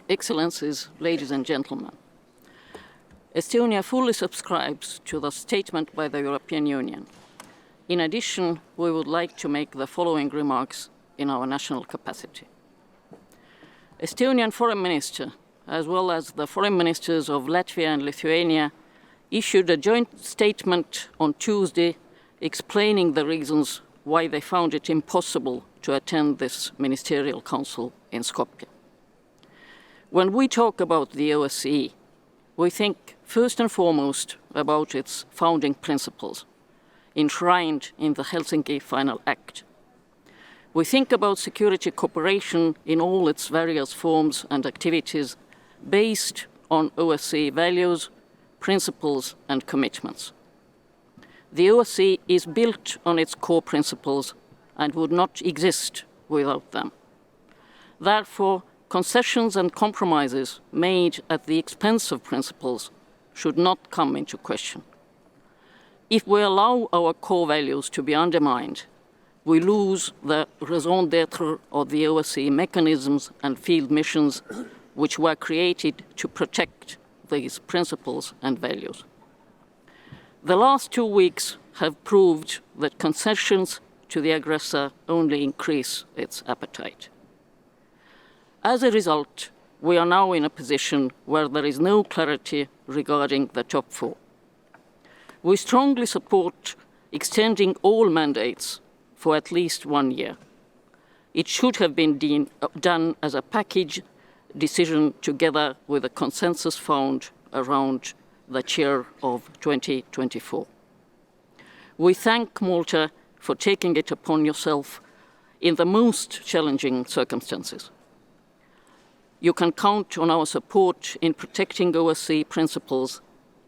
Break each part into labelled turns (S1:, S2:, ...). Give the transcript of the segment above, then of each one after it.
S1: Excellencies, ladies and gentlemen, Estonia fully subscribes to the statement by the European Union. In addition, we would like to make the following remarks in our national capacity. Estonian Foreign Minister, as well as the Foreign Ministers of Latvia and Lithuania, issued a joint statement on Tuesday explaining the reasons why they found it impossible to attend this Ministerial Council in Skopje. When we talk about the OSCE, we think first and foremost about its founding principles, enshrined in the Helsinki Final Act. We think about security cooperation in all its various forms and activities based on OSCE values, principles and commitments. The OSCE is built on its core principles and would not exist without them. Therefore, concessions and compromises made at the expense of principles should not come into question. If we allow our core values to be undermined, we lose the raison d'être of the OSCE mechanisms and field missions which were created to protect these principles and values. The last 2 weeks have proved that concessions to the aggressor only increase its appetite. As a result, we are now in a position where there is no clarity regarding the top four. We strongly support extending all mandates for at least 1 year. It should have been done as a package decision together with a consensus found around the chair of 2024. We thank Malta for taking it upon yourself in the most challenging circumstances. You can count on our support in protecting OSCE principles,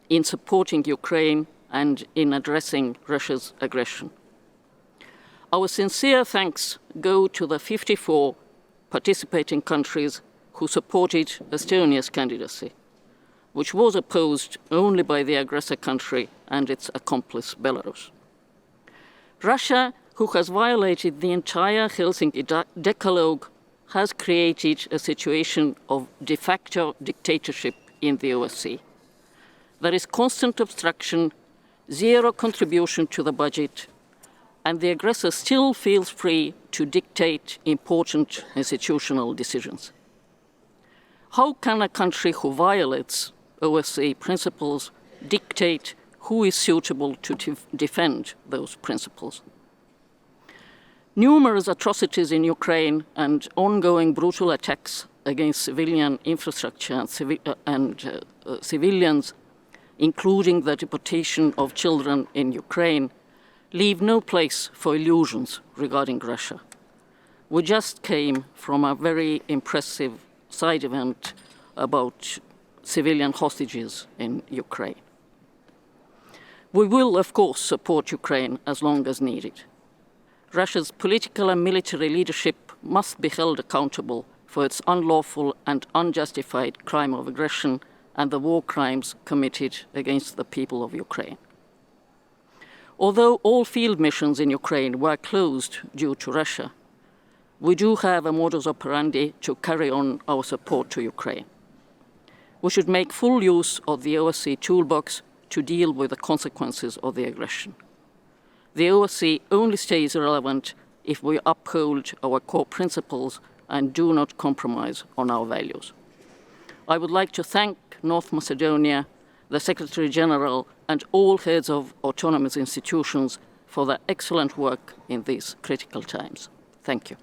S1: in supporting Ukraine, and in addressing Russia's aggression. Our sincere thanks go to the 54 participating countries who supported Estonia's candidacy, which was opposed only by the aggressor country and its accomplice Belarus. Russia, who has violated the entire Helsinki Decalogue, has created a situation of de facto dictatorship in the OSCE. There is constant obstruction, zero contribution to the budget, and the aggressor still feels free to dictate important institutional decisions. How can a country who violates OSCE principles dictate who is suitable to defend those principles? Numerous atrocities in Ukraine and ongoing brutal attacks against civilian infrastructure and civilians, including the deportation of children in Ukraine, leave no place for illusions regarding Russia. We just came from a very impressive side event about civilian hostages in Ukraine. We will, of course, support Ukraine as long as needed. Russia's political and military leadership must be held accountable for its unlawful and unjustified crime of aggression and the war crimes committed against the people of Ukraine. Although all field missions in Ukraine were closed due to Russia, we do have a modus operandi to carry on our support to Ukraine. We should make full use of the OSCE toolbox to deal with the consequences of the aggression. The OSCE only stays relevant if we uphold our core principles and do not compromise on our values. I would like to thank North Macedonia, the Secretary General, and all heads of autonomous institutions for their excellent work in these critical times. Thank you.